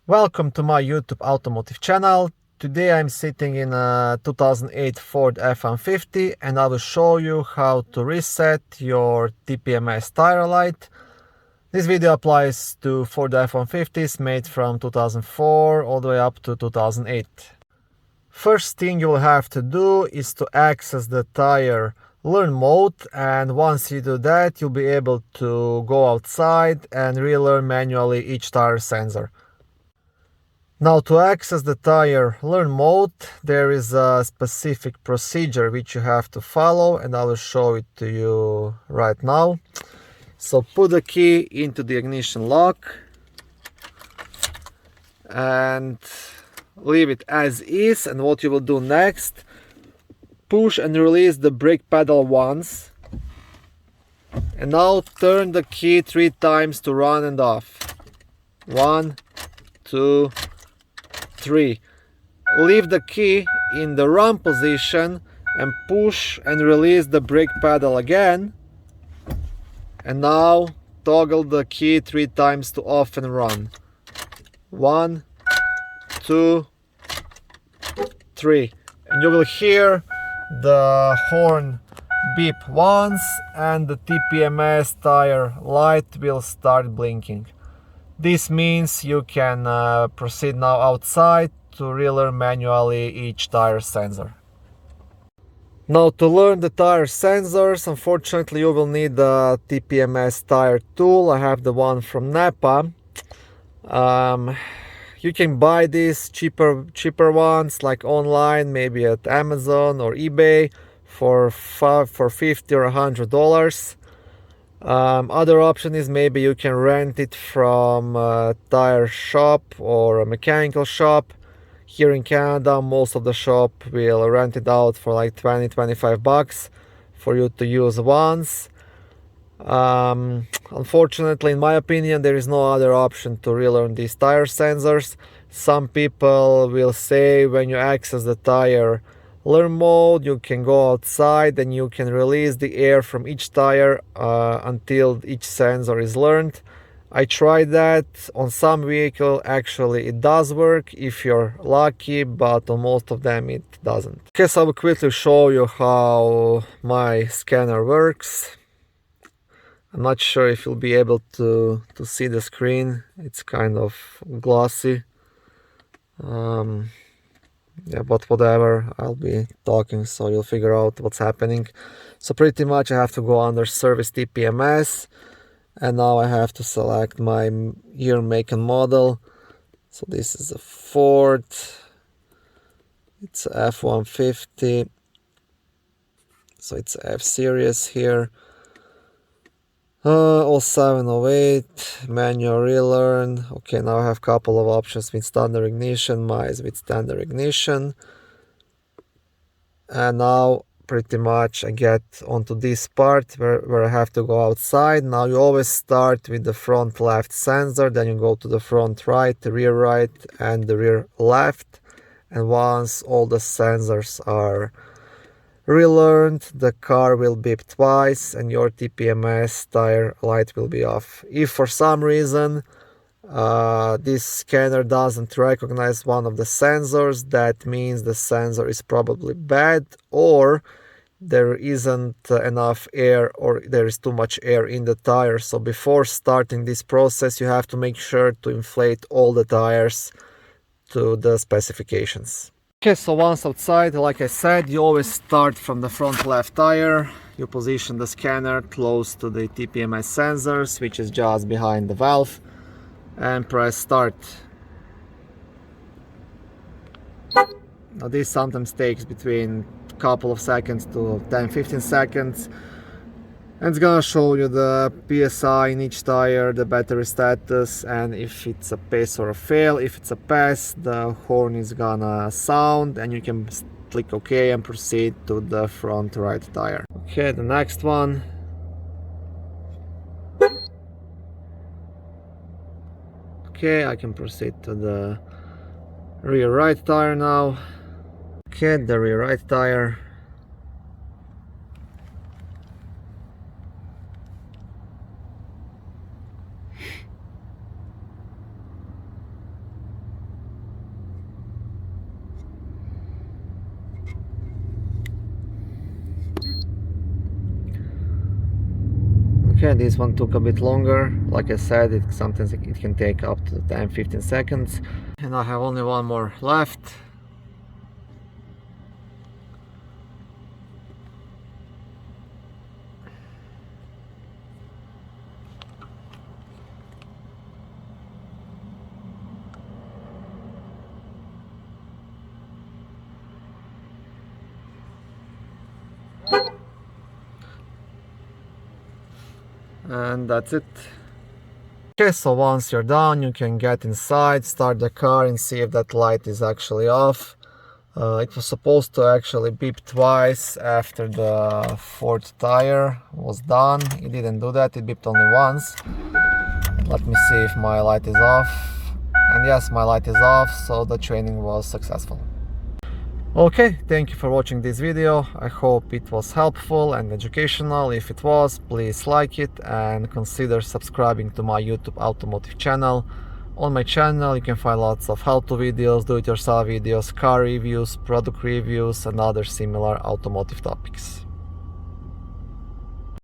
Welcome to my YouTube automotive channel. Today I'm sitting in a 2008 Ford F-150 and I will show you how to reset your TPMS tire light. This video applies to Ford F-150s made from 2004 all the way up to 2008. First thing you will have to do is to access the tire Learn mode, and once you do that you'll be able to go outside and relearn manually each tire sensor. Now, to access the tire Learn mode, there is a specific procedure which you have to follow, and I will show it to you right now. So put the key into the ignition lock and leave it as is, and what you will do next, push and release the brake pedal once, and now turn the key 3 times to run and off. 1, 2, 3. Leave the key in the run position and push and release the brake pedal again, and now toggle the key 3 times to off and run. 1, 2, 3, and you will hear the horn beep once and the TPMS tire light will start blinking. This means you can proceed now outside to relearn manually each tire sensor. Now, to learn the tire sensors, unfortunately you will need the TPMS tire tool. I have the one from Napa. You can buy these cheaper ones like online, maybe at Amazon or eBay for $50 or $100. Other option is maybe you can rent it from a tire shop or a mechanical shop. Here in Canada, most of the shop will rent it out for like $20-25 for you to use once. Unfortunately, in my opinion, there is no other option to relearn these tire sensors. Some people will say when you access the tire Learn mode, you can go outside and you can release the air from each tire until each sensor is learned. I tried that on some vehicle. Actually it does work if you're lucky, but on most of them it doesn't. Okay, so I will quickly show you how my scanner works. I'm not sure if you'll be able to see the screen. It's kind of glossy. Yeah, but whatever, I'll be talking so you'll figure out what's happening. So pretty much I have to go under Service TPMS, and now I have to select my year, make and model. So this is a Ford, it's a F-150, so it's F series here. 0708 manual relearn. Okay, now I have a couple of options with standard ignition, mine is with standard ignition. And now pretty much I get onto this part where I have to go outside. Now you always start with the front left sensor, then you go to the front right, the rear right, and the rear left. And once all the sensors are relearned, the car will beep twice and your TPMS tire light will be off. If for some reason this scanner doesn't recognize one of the sensors, that means the sensor is probably bad, or there isn't enough air, or there is too much air in the tire. So before starting this process you have to make sure to inflate all the tires to the specifications. Okay, so once outside, like I said, you always start from the front left tire. You position the scanner close to the TPMS sensors, which is just behind the valve, and press start. Now this sometimes takes between a couple of seconds to 10-15 seconds. And it's gonna show you the PSI in each tire, the battery status, and if it's a pass or a fail. If it's a pass, the horn is gonna sound and you can click OK and proceed to the front right tire. Okay, the next one. Okay, I can proceed to the rear right tire now. Okay, the rear right tire. Okay, this one took a bit longer. Like I said, sometimes it can take up to 10-15 seconds. And I have only one more left. And that's it. Okay, so once you're done, you can get inside, start the car and see if that light is actually off. It was supposed to actually beep twice after the fourth tire was done. It didn't do that, it beeped only once. Let me see if my light is off. And yes, my light is off, so the training was successful. Okay, thank you for watching this video. I hope it was helpful and educational. If it was, please like it and consider subscribing to my YouTube automotive channel. On my channel you can find lots of how-to videos, do-it-yourself videos, car reviews, product reviews and other similar automotive topics.